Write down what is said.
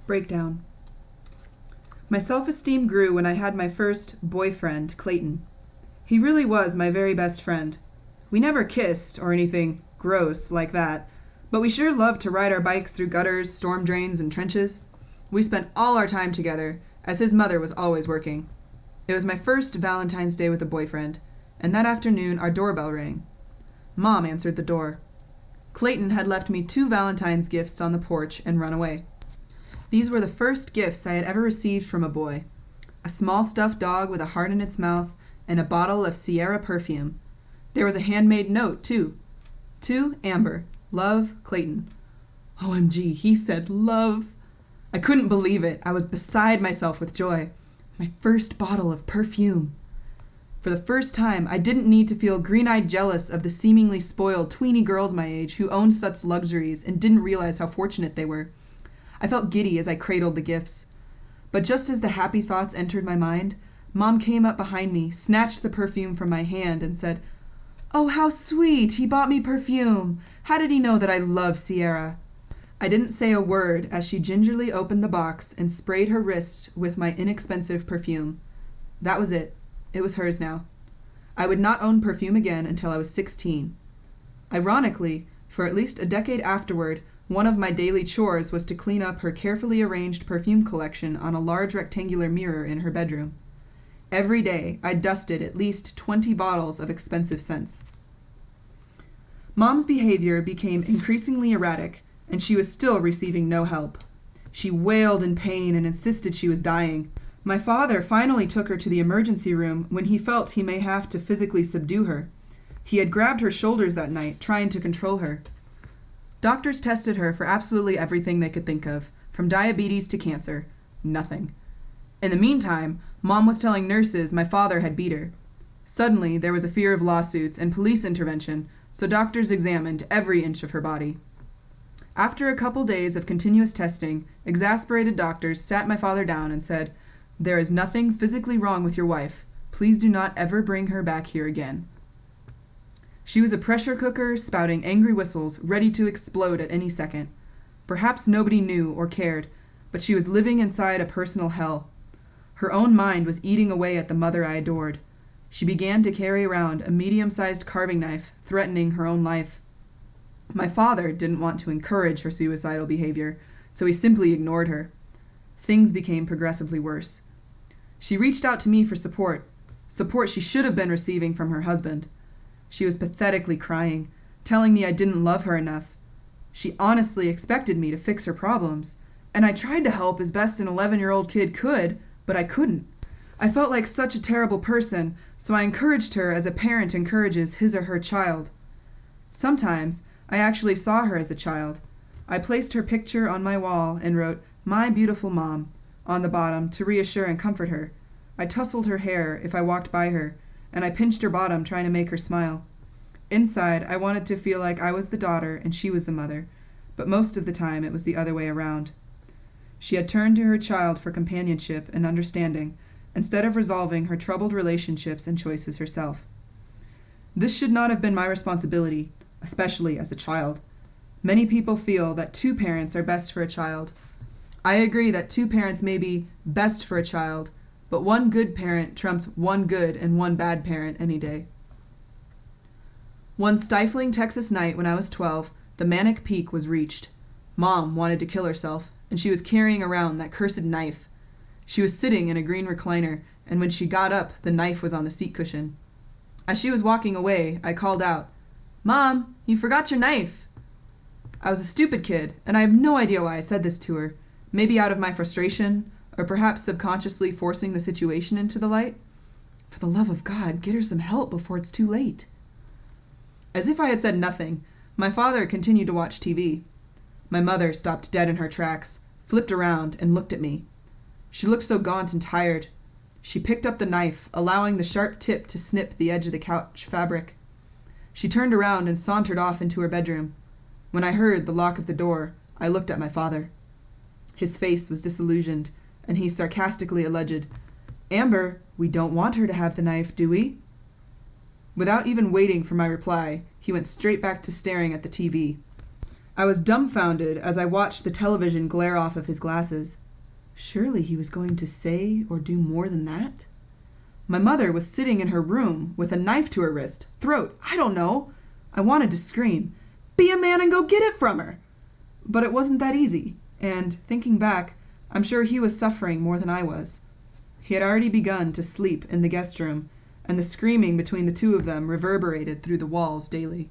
Breakdown. My self-esteem grew when I had my first boyfriend, Clayton. He really was my very best friend. We never kissed or anything gross like that, but we sure loved to ride our bikes through gutters, storm drains, and trenches. We spent all our time together, as his mother was always working. It was my first Valentine's Day with a boyfriend, and that afternoon our doorbell rang. Mom answered the door. Clayton had left me 2 Valentine's gifts on the porch and run away. These were the first gifts I had ever received from a boy. A small stuffed dog with a heart in its mouth and a bottle of Sierra perfume. There was a handmade note, too. To Amber. Love, Clayton. OMG, he said love. I couldn't believe it. I was beside myself with joy. My first bottle of perfume. For the first time, I didn't need to feel green-eyed jealous of the seemingly spoiled tweeny girls my age who owned such luxuries and didn't realize how fortunate they were. I felt giddy as I cradled the gifts. But just as the happy thoughts entered my mind, Mom came up behind me, snatched the perfume from my hand, and said, "Oh, how sweet! He bought me perfume! How did he know that I love Sierra?" I didn't say a word as she gingerly opened the box and sprayed her wrist with my inexpensive perfume. That was it. It was hers now. I would not own perfume again until I was 16. Ironically, for at least a decade afterward, one of my daily chores was to clean up her carefully arranged perfume collection on a large rectangular mirror in her bedroom. Every day, I dusted at least 20 bottles of expensive scents. Mom's behavior became increasingly erratic, and she was still receiving no help. She wailed in pain and insisted she was dying. My father finally took her to the emergency room when he felt he may have to physically subdue her. He had grabbed her shoulders that night, trying to control her. Doctors tested her for absolutely everything they could think of, from diabetes to cancer. Nothing. In the meantime, Mom was telling nurses my father had beat her. Suddenly, there was a fear of lawsuits and police intervention, so doctors examined every inch of her body. After a couple days of continuous testing, exasperated doctors sat my father down and said, "There is nothing physically wrong with your wife. Please do not ever bring her back here again." She was a pressure cooker, spouting angry whistles, ready to explode at any second. Perhaps nobody knew or cared, but she was living inside a personal hell. Her own mind was eating away at the mother I adored. She began to carry around a medium-sized carving knife, threatening her own life. My father didn't want to encourage her suicidal behavior, so he simply ignored her. Things became progressively worse. She reached out to me for support she should have been receiving from her husband. She was pathetically crying, telling me I didn't love her enough. She honestly expected me to fix her problems, and I tried to help as best an 11-year-old kid could, but I couldn't. I felt like such a terrible person, so I encouraged her as a parent encourages his or her child. Sometimes, I actually saw her as a child. I placed her picture on my wall and wrote, "My beautiful mom," on the bottom to reassure and comfort her. I tousled her hair if I walked by her, and I pinched her bottom trying to make her smile. Inside, I wanted to feel like I was the daughter and she was the mother, but most of the time it was the other way around. She had turned to her child for companionship and understanding, instead of resolving her troubled relationships and choices herself. This should not have been my responsibility, especially as a child. Many people feel that 2 parents are best for a child. I agree that 2 parents may be best for a child, but 1 good parent trumps 1 good and 1 bad parent any day. One stifling Texas night when I was 12, the manic peak was reached. Mom wanted to kill herself, and she was carrying around that cursed knife. She was sitting in a green recliner, and when she got up, the knife was on the seat cushion. As she was walking away, I called out, "Mom, you forgot your knife." I was a stupid kid, and I have no idea why I said this to her, maybe out of my frustration, or perhaps subconsciously forcing the situation into the light. For the love of God, get her some help before it's too late. As if I had said nothing, my father continued to watch TV. My mother stopped dead in her tracks, flipped around, and looked at me. She looked so gaunt and tired. She picked up the knife, allowing the sharp tip to snip the edge of the couch fabric. She turned around and sauntered off into her bedroom. When I heard the lock of the door, I looked at my father. His face was disillusioned, and he sarcastically alleged, "Amber, we don't want her to have the knife, do we?" Without even waiting for my reply, he went straight back to staring at the TV. I was dumbfounded as I watched the television glare off of his glasses. Surely he was going to say or do more than that? My mother was sitting in her room with a knife to her wrist, throat, I don't know. I wanted to scream, "Be a man and go get it from her!" But it wasn't that easy, and, thinking back, I'm sure he was suffering more than I was. He had already begun to sleep in the guest room, and the screaming between the two of them reverberated through the walls daily.